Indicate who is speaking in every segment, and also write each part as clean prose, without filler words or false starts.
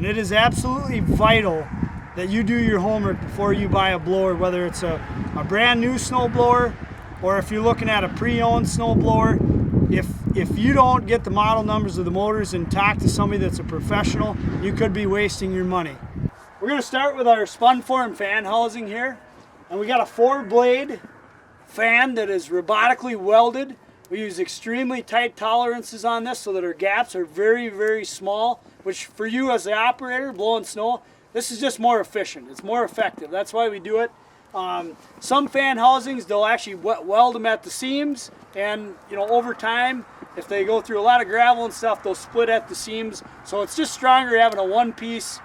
Speaker 1: And it is absolutely vital that you do your homework before you buy a blower, whether it's a brand new snowblower or if you're looking at a pre-owned snowblower. If you don't get the model numbers of the motors and talk to somebody that's a professional, you could be wasting your money. We're going to start with our spun form fan housing here. And we got a 4-blade fan that is robotically welded. We use extremely tight tolerances on this so that our gaps are very, very small, which for you as the operator blowing snow, this is just more efficient. It's more effective. That's why we do it. Some fan housings, they'll actually weld them at the seams, and over time, if they go through a lot of gravel and stuff, they'll split at the seams. So it's just stronger having a one-piece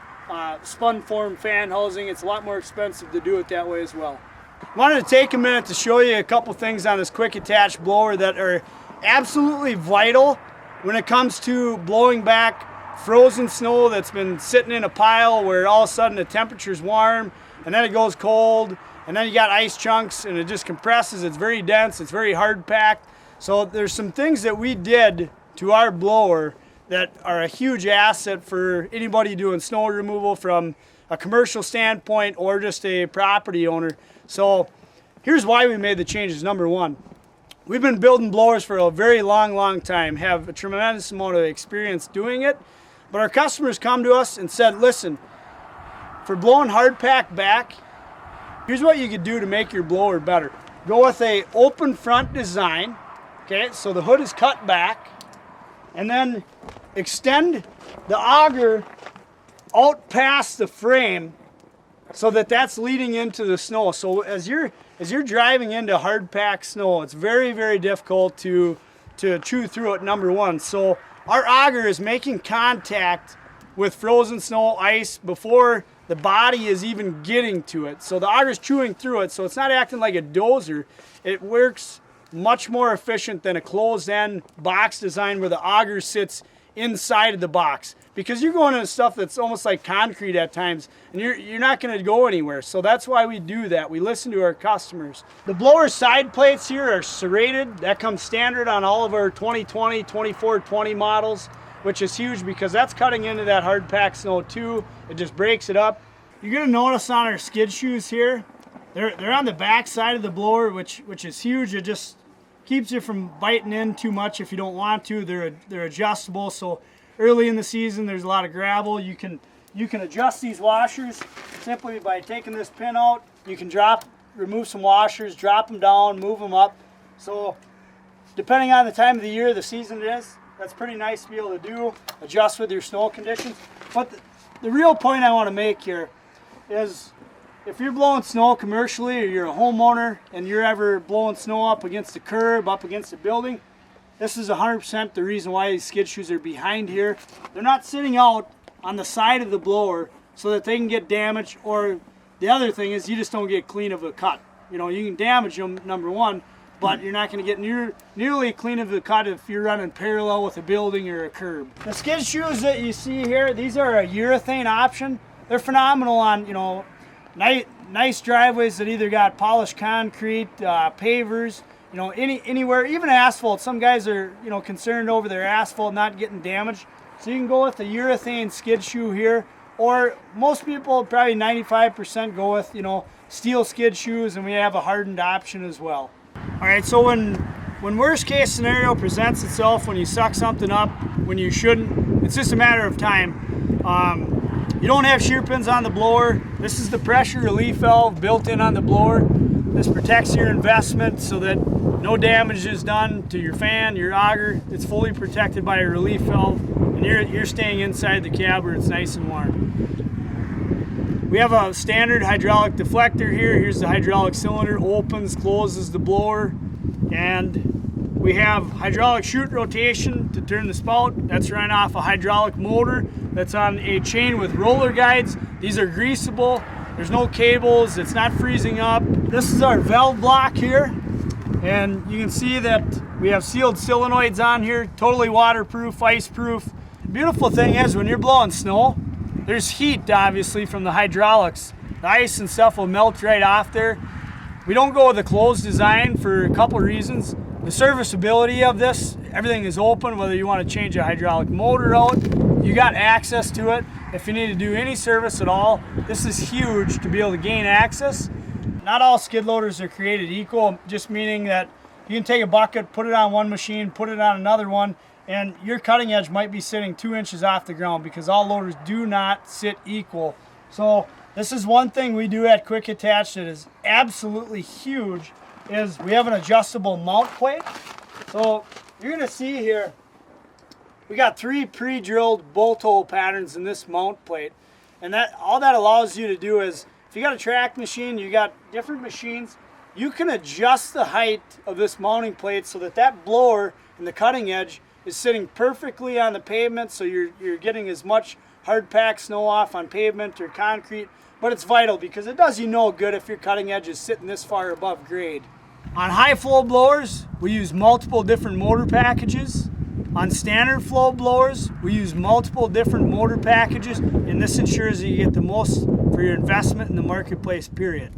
Speaker 1: spun form fan housing. It's a lot more expensive to do it that way as well. I wanted to take a minute to show you a couple things on this quick attach blower that are absolutely vital when it comes to blowing back frozen snow that's been sitting in a pile where all of a sudden the temperature's warm and then it goes cold and then you got ice chunks and it just compresses. It's very dense, it's very hard packed. So there's some things that we did to our blower that are a huge asset for anybody doing snow removal from a commercial standpoint or just a property owner. So here's why we made the changes. Number one, we've been building blowers for a very long time, have a tremendous amount of experience doing it, but our customers come to us and said, listen, for blowing hard pack back, here's what you could do to make your blower better. Go with a open front design, okay, so the hood is cut back, and then extend the auger out past the frame so that that's leading into the snow. So as you're driving into hard packed snow, it's very, very difficult to chew through it, number one. So our auger is making contact with frozen snow, ice, before the body is even getting to it. So the auger is chewing through it, so it's not acting like a dozer. It works much more efficient than a closed-end box design where the auger sits inside of the box, because you're going into stuff that's almost like concrete at times and you're not going to go anywhere. So that's why we do that. We listen to our customers. The blower side plates here are serrated. That comes standard on all of our 2020, 2420 models, which is huge because that's cutting into that hard packed snow too. It just breaks it up. You're going to notice on our skid shoes here, they're on the back side of the blower, which is huge. It just keeps you from biting in too much if you don't want to. They're adjustable, so early in the season there's a lot of gravel. You can adjust these washers simply by taking this pin out. You can remove some washers, drop them down, move them up. So depending on the time of the year, the season it is, that's pretty nice to be able to do, adjust with your snow conditions. But the real point I want to make here is, if you're blowing snow commercially or you're a homeowner and you're ever blowing snow up against the curb, up against a building, this is 100% the reason why these skid shoes are behind here. They're not sitting out on the side of the blower so that they can get damaged, or the other thing is you just don't get clean of a cut. You can damage them, number one, but you're not going to get nearly clean of a cut if you're running parallel with a building or a curb. The skid shoes that you see here, these are a urethane option. They're phenomenal on, nice driveways that either got polished concrete, pavers, anywhere, even asphalt. Some guys are, concerned over their asphalt not getting damaged. So you can go with the urethane skid shoe here, or most people, probably 95%, go with, steel skid shoes, and we have a hardened option as well. All right, so when worst case scenario presents itself, when you suck something up when you shouldn't, it's just a matter of time. You don't have shear pins on the blower. This is the pressure relief valve built in on the blower. This protects your investment so that no damage is done to your fan, your auger. It's fully protected by a relief valve, and you're staying inside the cab where it's nice and warm. We have a standard hydraulic deflector here. Here's the hydraulic cylinder, opens, closes the blower, and we have hydraulic chute rotation to turn the spout. That's running off a hydraulic motor that's on a chain with roller guides. These are greasable. There's no cables. It's not freezing up. This is our valve block here. And you can see that we have sealed solenoids on here, totally waterproof, ice-proof. The beautiful thing is when you're blowing snow, there's heat obviously from the hydraulics. The ice and stuff will melt right off there. We don't go with a closed design for a couple reasons. The serviceability of this, everything is open, whether you want to change a hydraulic motor out, you got access to it. if you need to do any service at all, this is huge to be able to gain access. Not all skid loaders are created equal, just meaning that you can take a bucket, put it on one machine, put it on another one, and your cutting edge might be sitting 2 inches off the ground, because all loaders do not sit equal. So this is one thing we do at Quick Attach that is absolutely huge, is we have an adjustable mount plate. So you're gonna see here, we got 3 pre-drilled bolt hole patterns in this mount plate. And that all that allows you to do is, if you got a track machine, you got different machines, you can adjust the height of this mounting plate so that that blower and the cutting edge is sitting perfectly on the pavement, so you're getting as much hard packed snow off on pavement or concrete. But it's vital, because it does you no good if your cutting edge is sitting this far above grade. On high flow blowers, we use multiple different motor packages. On standard flow blowers, we use multiple different motor packages, and this ensures that you get the most for your investment in the marketplace, period.